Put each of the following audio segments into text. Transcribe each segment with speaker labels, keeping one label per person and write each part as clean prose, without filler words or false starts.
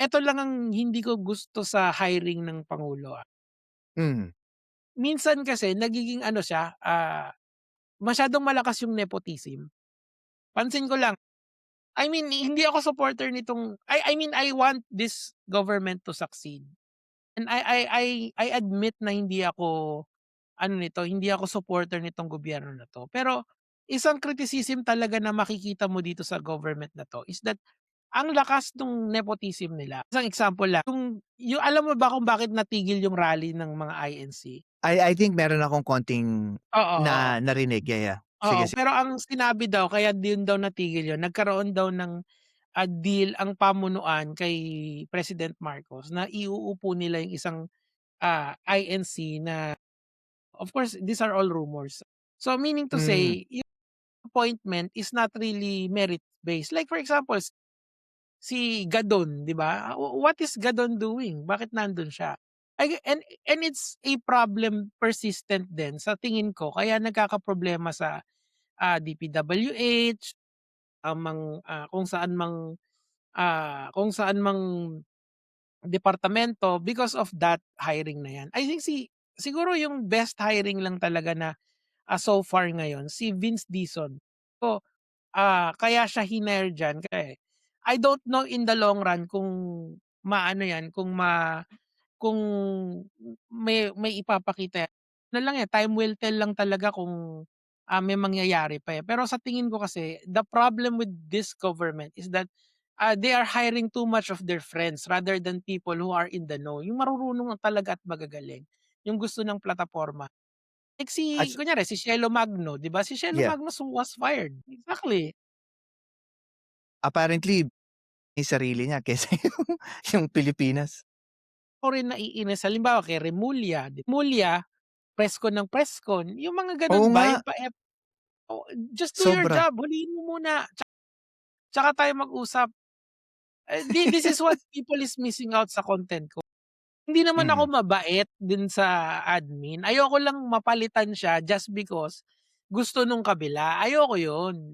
Speaker 1: Eto lang ang hindi ko gusto sa hiring ng pangulo,
Speaker 2: Hmm,
Speaker 1: Minsan kasi nagiging ano siya, masyadong malakas yung nepotism. Pansin ko lang, I mean hindi ako supporter nitong I mean I want this government to succeed. And I admit na hindi ako ano nito, hindi ako supporter nitong gobyerno na 'to. Pero isang criticism talaga na makikita mo dito sa government na 'to is that ang lakas nung nepotism nila. Isang example lang, yung alam mo ba kung bakit natigil yung rally ng mga INC?
Speaker 2: I think meron akong konting
Speaker 1: Oo, oo.
Speaker 2: narinig, yeah.
Speaker 1: Oo,
Speaker 2: Sige, sige.
Speaker 1: pero ang sinabi daw kaya din daw natigil yun, nagkaroon daw ng, deal ang pamunuan kay President Marcos na iuupo nila yung isang, INC na of course these are all rumors. So meaning to
Speaker 2: Hmm,
Speaker 1: say, yung appointment is not really merit based. Like for example, si Gadon, 'di ba? What is Gadon doing? Bakit nandun siya? And it's a problem persistent din sa tingin ko kaya nagkakaproblema sa, DPWH, kung saan mang departamento because of that hiring na 'yan. I think siguro yung best hiring lang talaga na, so far ngayon si Vince Dizon. So, kaya siya hinire diyan kasi I don't know in the long run kung maano 'yan, kung may ipapakita. Ano lang, time will tell lang talaga kung, may mangyayari pa, Pero sa tingin ko kasi the problem with this government is that, they are hiring too much of their friends rather than people who are in the know, yung marurunong talaga at magagaling, yung gusto ng plataporma. Like
Speaker 2: at
Speaker 1: kunyari si Cielo Magno, 'di ba? Si Cielo
Speaker 2: yeah,
Speaker 1: Magno was fired. Exactly.
Speaker 2: apparently may sarili niya kaysa yung Pilipinas.
Speaker 1: Ako rin naiinis halimbawa kay Remulla, preskon ng preskon, yung mga
Speaker 2: Oo
Speaker 1: gano'n ba,
Speaker 2: nga,
Speaker 1: yung oh, just do your
Speaker 2: sobra.
Speaker 1: job, huliin mo muna, tsaka tayo mag-usap. This is what people is missing out sa content ko. Hindi naman ako
Speaker 2: Mhm,
Speaker 1: mabait din sa admin, ayoko lang mapalitan siya just because gusto nung kabila, ayoko yun.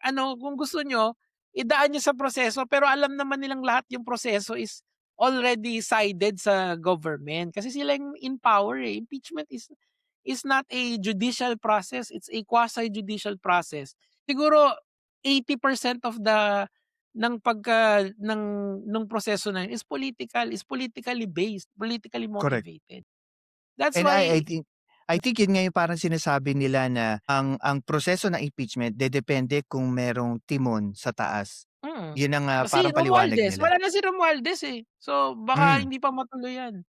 Speaker 1: Ano, kung gusto niyo, idaan niyo sa proseso pero alam naman nilang lahat yung proseso is already sided sa government kasi sila yung in power, Impeachment is not a judicial process, it's a quasi-judicial process. Siguro 80% of ng nung proseso na yun is politically based, politically
Speaker 2: correct.
Speaker 1: motivated. That's
Speaker 2: And I
Speaker 1: why
Speaker 2: think yun nga yung parang sinasabi nila na ang proseso ng impeachment dedepende kung merong timon sa taas. Yun ang,
Speaker 1: si
Speaker 2: parang paliwanag
Speaker 1: Romualdez,
Speaker 2: nila.
Speaker 1: wala na si Romualdez, So, baka
Speaker 2: Hmm,
Speaker 1: hindi pa matuloy 'yan.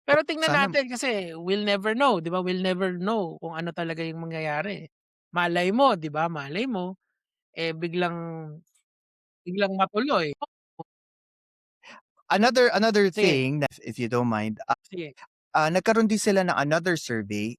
Speaker 1: Pero tingnan
Speaker 2: sana
Speaker 1: natin kasi we'll never know, 'di ba? We'll never know kung ano talaga yung mangyayari. Malay mo, 'di ba, malay mo, biglang biglang matuloy.
Speaker 2: another
Speaker 1: Sige,
Speaker 2: thing na if you don't mind,
Speaker 1: sige.
Speaker 2: nagkaroon din sila ng another survey